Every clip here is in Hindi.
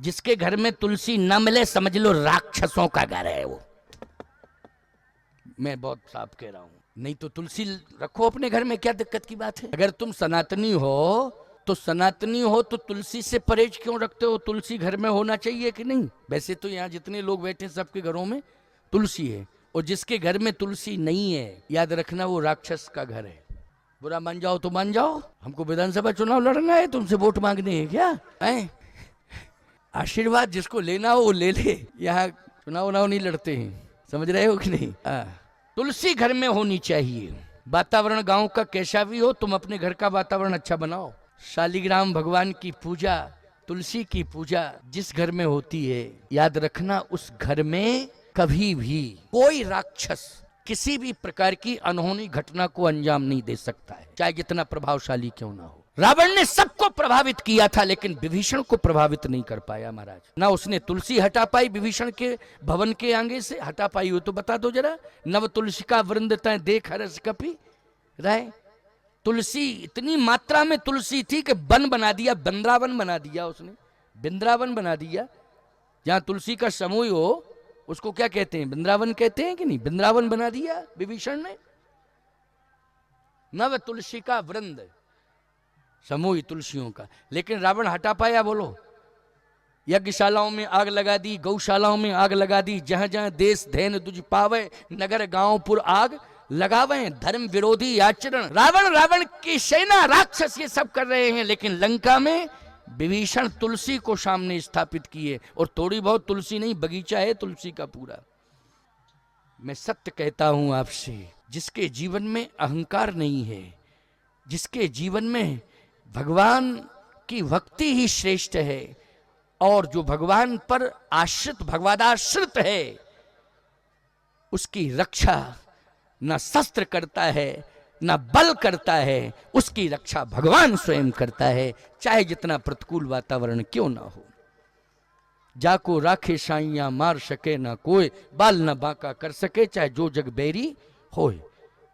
जिसके घर में तुलसी न मिले समझ लो राक्षसों का घर है वो। मैं बहुत साफ कह रहा हूं। नहीं तो तुलसी रखो अपने घर में, क्या दिक्कत की बात है। अगर तुम सनातनी हो तो तुलसी से परहेज क्यों रखते हो? तुलसी घर में होना चाहिए कि नहीं? वैसे तो यहाँ जितने लोग बैठे सबके घरों में तुलसी है, और जिसके घर में तुलसी नहीं है याद रखना वो राक्षस का घर है। बुरा मान जाओ तो मान जाओ, हमको विधानसभा चुनाव लड़ना है, तुमसे वोट मांगने है क्या है? आशीर्वाद जिसको लेना हो वो ले ले, यहाँ चुनाव नहीं लड़ते हैं, समझ रहे हो कि नहीं? तुलसी घर में होनी चाहिए। वातावरण गांव का कैसा भी हो, तुम अपने घर का वातावरण अच्छा बनाओ। शालिग्राम भगवान की पूजा, तुलसी की पूजा जिस घर में होती है, याद रखना उस घर में कभी भी कोई राक्षस किसी भी प्रकार की अनहोनी घटना को अंजाम नहीं दे सकता है, चाहे जितना प्रभावशाली क्यों ना हो। रावण ने सबको प्रभावित किया था लेकिन विभीषण को प्रभावित नहीं कर पाया महाराज। ना उसने तुलसी हटा पाई विभीषण के भवन के आगे से, हटा पाई हो तो बता दो जरा। नव तुलसी का वृंद तय देख हरस कपि राय। तुलसी इतनी मात्रा में तुलसी थी कि वन बना दिया, वृंदावन बना दिया उसने, वृंदावन बना दिया। जहां तुलसी का समूह हो उसको क्या कहते हैं? वृंदावन कहते हैं कि नहीं? वृंदावन बना दिया विभीषण ने। नव तुलसी का वृंद, समूह तुलसियों का। लेकिन रावण हटा पाया? बोलो। यज्ञशालाओं में आग लगा दी, गौशालाओं में आग लगा दी, जहां जहां देश धैन दुज पावे, नगर गांवपुर आग लगावे, धर्म विरोधी आचरण। रावण की सेना, राक्षस ये सब कर रहे हैं, लेकिन लंका में विभीषण तुलसी को सामने स्थापित किए। और थोड़ी बहुत तुलसी नहीं, बगीचा है तुलसी का पूरा। मैं सत्य कहता हूं आपसे, जिसके जीवन में अहंकार नहीं है, जिसके जीवन में भगवान की भक्ति ही श्रेष्ठ है, और जो भगवान पर आश्रित, भगवादाश्रित है, उसकी रक्षा न शस्त्र करता है न बल करता है, उसकी रक्षा भगवान स्वयं करता है, चाहे जितना प्रतिकूल वातावरण क्यों ना हो। जाको राखे साइया मार सके ना कोई, बाल न बांका कर सके चाहे जो जग बैरी होए।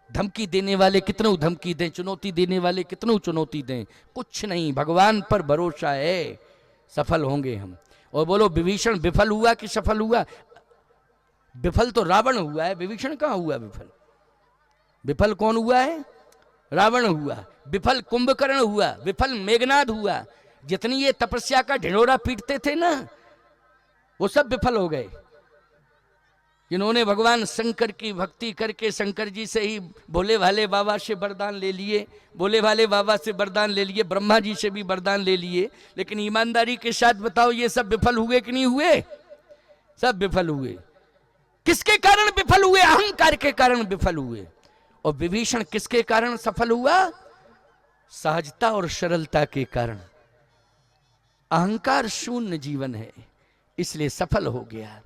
धमकी देने वाले कितनों धमकी दें, चुनौती देने वाले कितनों चुनौती दें, कुछ नहीं, भगवान पर भरोसा है, सफल होंगे हम। और बोलो विभीषण विफल हुआ कि सफल हुआ? विफल तो रावण हुआ है, विभीषण कहां हुआ विफल? विफल कौन हुआ है? रावण हुआ। विफल कुंभकर्ण हुआ, विफल मेघनाद हुआ। जितनी ये तपस्या का ढिंढोरा पीटते थे ना, वो सब विफल हो गए। जिन्होंने भगवान शंकर की भक्ति करके शंकर जी से ही भोले भाले बाबा से वरदान ले लिए, भोले भाले बाबा से वरदान ले लिए, ब्रह्मा जी से भी वरदान ले लिए, लेकिन ईमानदारी के साथ बताओ ये सब विफल हुए कि नहीं हुए? सब विफल हुए। किसके कारण विफल हुए? अहंकार के कारण विफल हुए। और विभीषण किसके कारण सफल हुआ? सहजता और सरलता के कारण। अहंकार शून्य जीवन है, इसलिए सफल हो गया।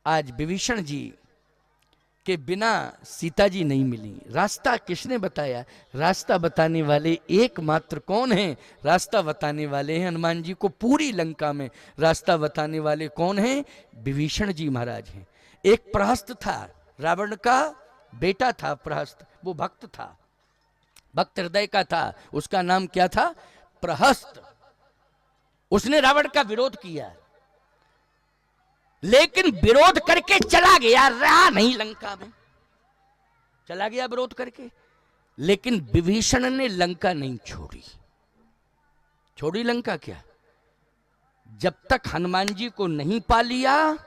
आज विभीषण जी के बिना सीता जी नहीं मिली। रास्ता किसने बताया? रास्ता बताने वाले एकमात्र कौन हैं? रास्ता बताने वाले हैं हनुमान जी को। पूरी लंका में रास्ता बताने वाले कौन हैं? विभीषण जी महाराज हैं। एक प्रहस्त था, रावण का बेटा था प्रहस्त, वो भक्त था, भक्त हृदय का था। उसका नाम क्या था? प्रहस्त। उसने रावण का विरोध किया, लेकिन विरोध करके चला गया, रहा नहीं लंका में, चला गया विरोध करके। लेकिन विभीषण ने लंका नहीं छोड़ी। छोड़ी लंका क्या? जब तक हनुमान जी को नहीं पा लिया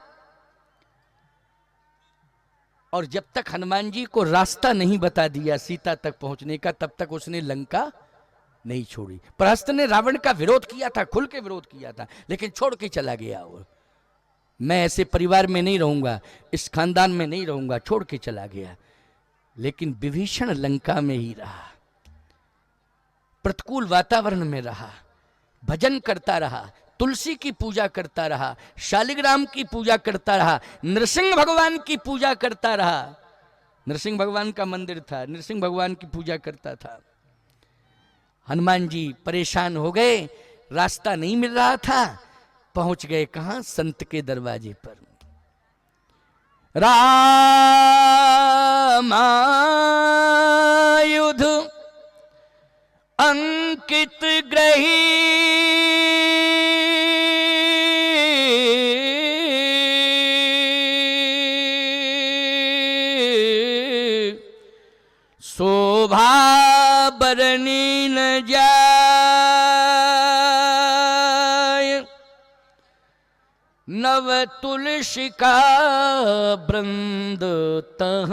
और जब तक हनुमान जी को रास्ता नहीं बता दिया सीता तक पहुंचने का, तब तक उसने लंका नहीं छोड़ी। प्रहस्त ने रावण का विरोध किया था, खुल के विरोध किया था, लेकिन छोड़ के चला गया। वो मैं ऐसे परिवार में नहीं रहूंगा, इस खानदान में नहीं रहूंगा, छोड़ के चला गया। लेकिन विभीषण लंका में ही रहा, प्रतिकूल वातावरण में रहा, भजन करता रहा, तुलसी की पूजा करता रहा, शालिग्राम की पूजा करता रहा, नरसिंह भगवान की पूजा करता रहा। नरसिंह भगवान का मंदिर था, नरसिंह भगवान की पूजा करता था। हनुमान जी परेशान हो गए, रास्ता नहीं मिल रहा था, पहुंच गए कहां? संत के दरवाजे पर। रामायुध अंकित ग्रही हरनी न जाय, नव तुलसी का वृंद तह,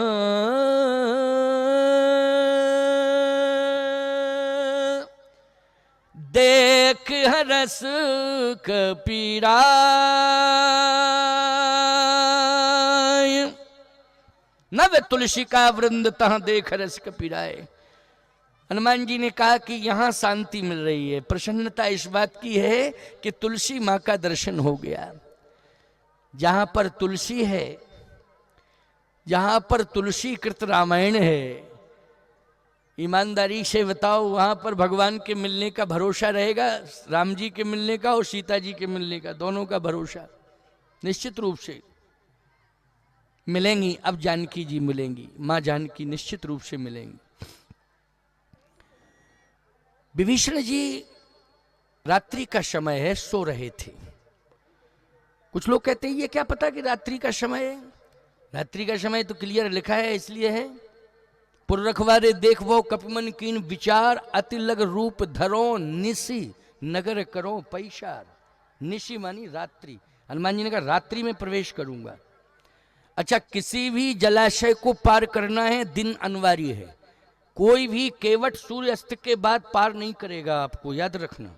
देख हरस कपीराय। नव तुलसी का वृंद तह देख रस कपीराय। हनुमान जी ने कहा कि यहां शांति मिल रही है, प्रसन्नता इस बात की है कि तुलसी मां का दर्शन हो गया। जहां पर तुलसी है, जहां पर तुलसी कृत रामायण है, ईमानदारी से बताओ वहां पर भगवान के मिलने का भरोसा रहेगा? राम जी के मिलने का और सीता जी के मिलने का, दोनों का भरोसा निश्चित रूप से मिलेंगी। अब जानकी जी मिलेंगी, मां जानकी निश्चित रूप से मिलेंगी। विभीषण जी रात्रि का समय है, सो रहे थे। कुछ लोग कहते हैं ये क्या पता कि रात्रि का समय है? रात्रि का समय तो क्लियर लिखा है, इसलिए है पुर रखवारे देखो कपिमन कीन विचार, अति लग रूप धरो निशी नगर करो पैशार। निशी मानी रात्रि। हनुमान जी ने कहा रात्रि में प्रवेश करूंगा। अच्छा, किसी भी जलाशय को पार करना है दिन अनिवार्य है, कोई भी केवट सूर्यास्त के बाद पार नहीं करेगा, आपको याद रखना।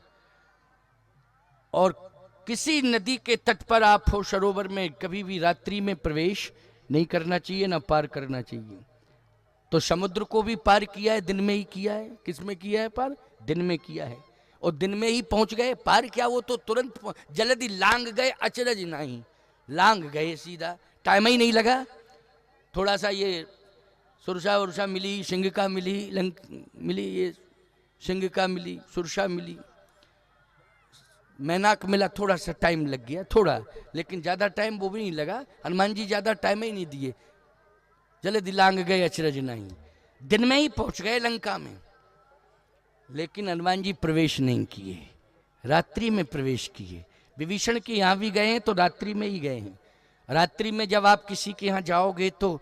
और किसी नदी के तट पर आप हो, सरोवर में, कभी भी रात्रि में प्रवेश नहीं करना चाहिए, ना पार करना चाहिए। तो समुद्र को भी पार किया है, दिन में ही किया है। किस में किया है पार? दिन में किया है, और दिन में ही पहुंच गए। पार क्या, वो तो तुरंत जल्दी लांग गए, अचरज नहीं, लांग गए सीधा, टाइम ही नहीं लगा। थोड़ा सा ये सुरसा उर्सा मिली, सिंह का मिली, मिली, ये सिंह का मिली, सुरसा मिली, मैनाक मिला, थोड़ा सा टाइम लग गया, थोड़ा, लेकिन ज्यादा टाइम वो भी नहीं लगा। हनुमान जी ज्यादा टाइम ही नहीं दिए, जल्दी लांग गए, अचरज नहीं, दिन में ही पहुंच गए लंका में। लेकिन हनुमान जी प्रवेश नहीं किए, रात्रि में प्रवेश किए। विभीषण के यहाँ भी गए हैं तो रात्रि में ही गए हैं। रात्रि में जब आप किसी के यहाँ जाओगे तो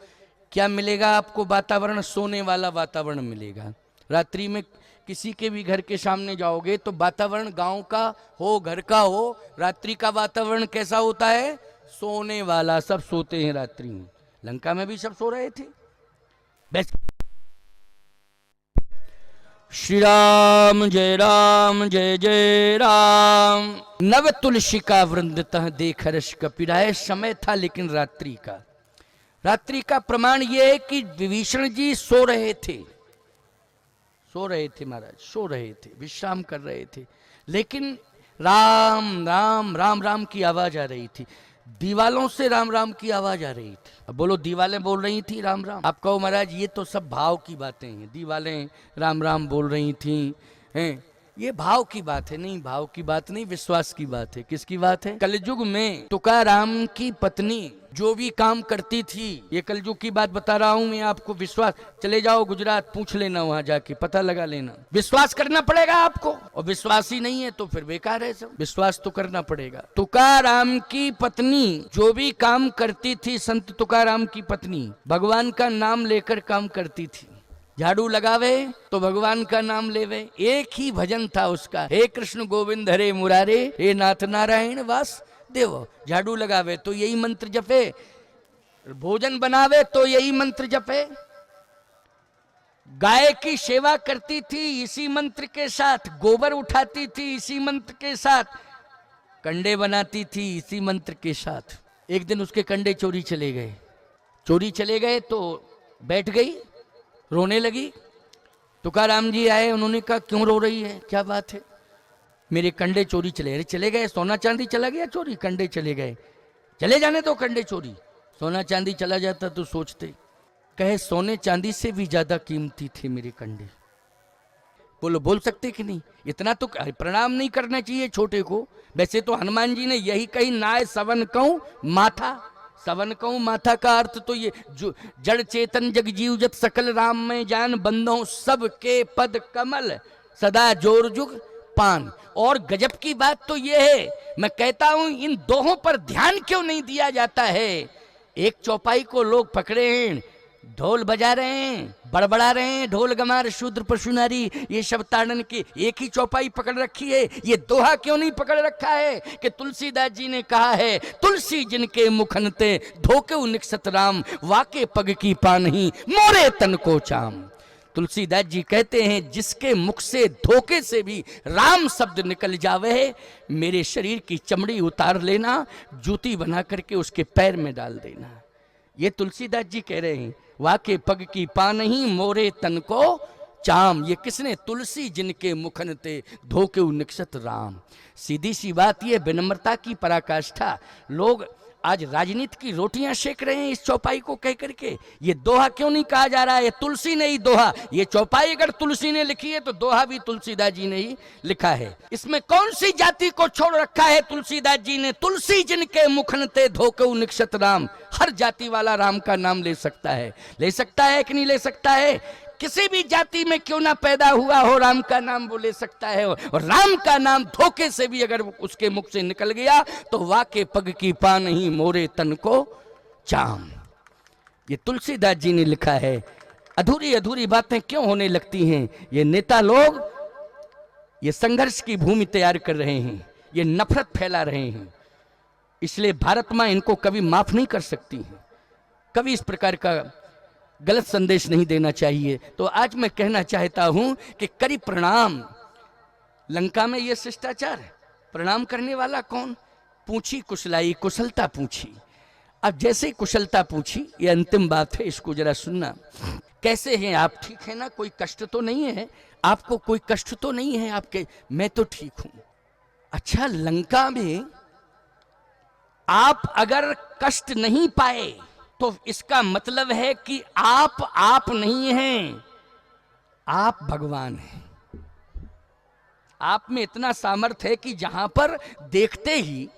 क्या मिलेगा आपको? वातावरण, सोने वाला वातावरण मिलेगा। रात्रि में किसी के भी घर के सामने जाओगे तो वातावरण गांव का हो, घर का हो, रात्रि का वातावरण कैसा होता है? सोने वाला। सब सोते हैं रात्रि में। लंका में भी सब सो रहे थे। श्री राम जय राम, जय जय राम। नव तुलसी का वृंद तह देख हर्ष कपीराय। समय था लेकिन रात्रि का। रात्रि का प्रमाण यह है कि विभीषण जी सो रहे थे, सो रहे थे महाराज, सो रहे थे, विश्राम कर रहे थे। लेकिन राम राम राम राम की आवाज आ रही थी, दीवालों से राम राम की आवाज आ रही थी। अब बोलो, दीवालें बोल रही थी राम राम? आप कहो महाराज ये तो सब भाव की बातें हैं, दीवालें राम राम बोल रही थी, हैं? ये भाव की बात है। नहीं, भाव की बात नहीं, विश्वास की बात है। किसकी बात है? कलयुग में तुकाराम की पत्नी जो भी काम करती थी, ये कलयुग की बात बता रहा हूं मैं आपको। विश्वास, चले जाओ गुजरात, पूछ लेना, वहां जाके पता लगा लेना। विश्वास करना पड़ेगा आपको, और विश्वास ही नहीं है तो फिर बेकार है सब। विश्वास तो करना पड़ेगा। तुकाराम की पत्नी जो भी काम करती थी, संत तुकाराम की पत्नी भगवान का नाम लेकर काम करती थी। झाड़ू लगावे तो भगवान का नाम लेवे। एक ही भजन था उसका, हे कृष्ण गोविंद हरे मुरारे, हे नाथ नारायण वास देव। झाड़ू लगावे तो यही मंत्र जपे, भोजन बनावे तो यही मंत्र जपे, गाय की सेवा करती थी इसी मंत्र के साथ, गोबर उठाती थी इसी मंत्र के साथ, कंडे बनाती थी इसी मंत्र के साथ। एक दिन उसके कंडे चोरी चले गए। चोरी चले गए तो बैठ गई, रोने लगी। तुकाराम जी आए, उन्होंने कहा क्यों रो रही है, क्या बात है? मेरे कंडे चोरी चले। अरे चले गए, सोना चांदी चला गया चोरी, कंडे चले गए, चले जाने तो कंडे चोरी। सोना चांदी चला जाता तो सोचते। कहे सोने चांदी से भी ज्यादा कीमती थे मेरे कंडे। बोलो, बोल सकते कि नहीं? इतना तो प्रणाम नहीं करना चाहिए छोटे को। वैसे तो हनुमान जी ने यही कही, नाय सवन कहूं माथा। सवन कहूं माथा का अर्थ तो ये, जो जड़ चेतन जग जीव जत सकल राम में जान, बंदों सब के पद कमल सदा जोर जुग पान। और गजब की बात तो ये है, मैं कहता हूं इन दोहों पर ध्यान क्यों नहीं दिया जाता है। एक चौपाई को लोग पकड़े हैं, ढोल बजा रहे हैं, बड़बड़ा रहे हैं, ढोल गमार शूद्र पशु नारी, ये सब ताड़न की एक ही चौपाई पकड़ रखी है। ये दोहा क्यों नहीं पकड़ रखा है कि तुलसीदास जी ने कहा है, तुलसी जिनके मुखनते धोके निकसत राम, वाके पग की पानही मोरे तन को चाम। तुलसीदास जी कहते हैं जिसके मुख से धोखे से भी राम शब्द निकल जावे, मेरे शरीर की चमड़ी उतार लेना, जूती बना करके उसके पैर में डाल देना। ये तुलसीदास जी कह रहे हैं, वाके पग की पानही मोरे तन को चाम। ये किसने? तुलसी जिनके मुखन ते धोके निकसत राम। सीधी सी बात ये, विनम्रता की पराकाष्ठा। लोग आज राजनीति की रोटियां सेक रहे हैं इस चौपाई को कह करके। ये दोहा क्यों नहीं कहा जा रहा है? तुलसी ने ही दोहा, ये चौपाई अगर तुलसी ने लिखी है तो दोहा भी तुलसीदास जी ने ही लिखा है। इसमें कौन सी जाति को छोड़ रखा है तुलसीदास जी ने? तुलसी जिनके मुखनते धोके निकसत राम। हर जाति वाला राम का नाम ले सकता है। ले सकता है कि नहीं ले सकता है? किसी भी जाति में क्यों ना पैदा हुआ हो, राम का नाम वो ले सकता है। और राम का नाम धोखे से भी अगर उसके मुख से निकल गया तो वाके पग की पानही मोरे तन को चाम। ये तुलसीदास जी ने लिखा है। अधूरी अधूरी बातें क्यों होने लगती हैं? ये नेता लोग ये संघर्ष की भूमि तैयार कर रहे हैं, ये नफरत फैला रहे हैं। इसलिए भारत मां इनको कभी माफ नहीं कर सकती है। कभी इस प्रकार का गलत संदेश नहीं देना चाहिए। तो आज मैं कहना चाहता हूं कि करी प्रणाम। लंका में यह शिष्टाचार है, प्रणाम करने वाला कौन? पूछी कुशलाई, कुशलता पूछी। अब जैसे कुशलता पूछी, ये अंतिम बात है, इसको जरा सुनना। कैसे हैं आप? ठीक है ना? कोई कष्ट तो नहीं है आपको? कोई कष्ट तो नहीं है आपके? मैं तो ठीक हूं। अच्छा, लंका में आप अगर कष्ट नहीं पाए तो इसका मतलब है कि आप नहीं हैं, आप भगवान हैं। आप में इतना सामर्थ्य है कि जहां पर देखते ही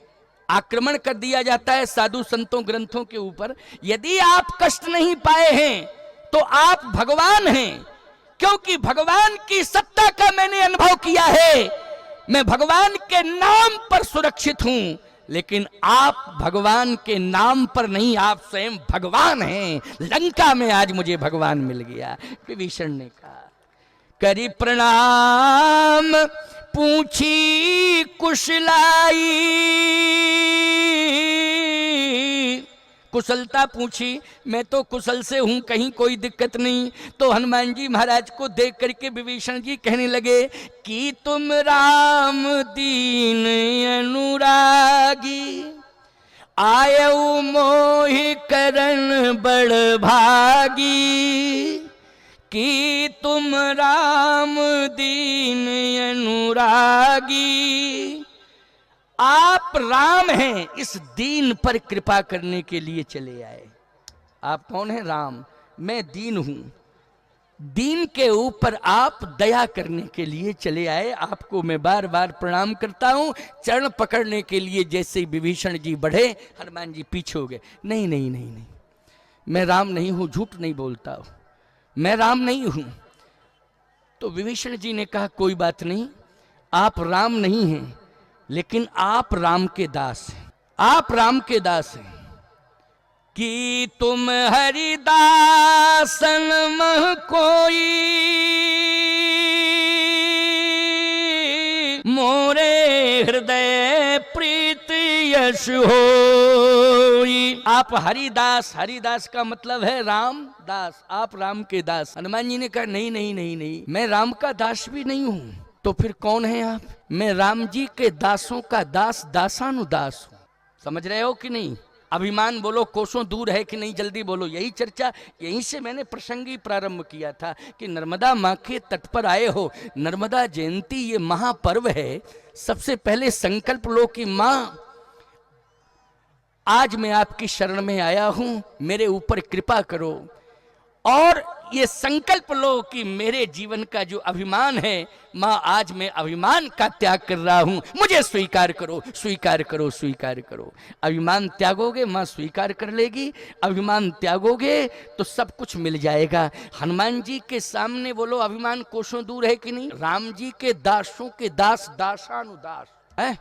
आक्रमण कर दिया जाता है साधु संतों ग्रंथों के ऊपर, यदि आप कष्ट नहीं पाए हैं तो आप भगवान हैं। क्योंकि भगवान की सत्ता का मैंने अनुभव किया है। मैं भगवान के नाम पर सुरक्षित हूं, लेकिन आप भगवान के नाम पर नहीं, आप स्वयं भगवान हैं। लंका में आज मुझे भगवान मिल गया। विभीषण ने कहा, करी प्रणाम पूछी कुशलाई, कुशलता पूछी, मैं तो कुशल से हूं, कहीं कोई दिक्कत नहीं। तो हनुमान जी महाराज को देख करके विभीषण जी कहने लगे कि तुम राम दीन अनुरागी, आयऊ मोहि करन बड़ भागी, कि तुम राम दीन अनुरागी। आप राम हैं, इस दीन पर कृपा करने के लिए चले आए। आप कौन हैं? राम। मैं दीन हूं, दीन के ऊपर आप दया करने के लिए चले आए। आपको मैं बार बार प्रणाम करता हूं। चरण पकड़ने के लिए जैसे विभीषण जी बढ़े, हनुमान जी पीछे हो गए। नहीं नहीं नहीं नहीं, मैं राम नहीं हूं, झूठ नहीं बोलता हूं, मैं राम नहीं हूं। तो विभीषण जी ने कहा, कोई बात नहीं, आप राम नहीं हैं, लेकिन आप राम के दास हैं। आप राम के दास हैं। कि तुम हरिदासन मह कोई, मोरे हृदय प्रीत यश होई। आप हरिदास, हरिदास का मतलब है राम दास, आप राम के दास। हनुमान जी ने कहा, नहीं नहीं नहीं नहीं, मैं राम का दास भी नहीं हूं। तो फिर कौन है आप? मैं राम जी के दासों का दास, दासानुदास हूं। समझ रहे हो कि नहीं? अभिमान बोलो कोसों दूर है कि नहीं, जल्दी बोलो। यही चर्चा, यहीं से मैंने प्रसंग ही प्रारंभ किया था कि नर्मदा माँ के तट पर आए हो। नर्मदा जयंती ये महापर्व है। सबसे पहले संकल्प लो कि माँ, आज मैं आपकी शरण में आया हूं, मेरे ऊपर कृपा करो। और ये संकल्प लो कि मेरे जीवन का जो अभिमान है, माँ आज मैं अभिमान का त्याग कर रहा हूं, मुझे स्वीकार करो, स्वीकार करो, स्वीकार करो। अभिमान त्यागोगे, माँ स्वीकार कर लेगी। अभिमान त्यागोगे तो सब कुछ मिल जाएगा। हनुमान जी के सामने बोलो, अभिमान कोसों दूर है कि नहीं? राम जी के दासों के दास, दासानुदास है।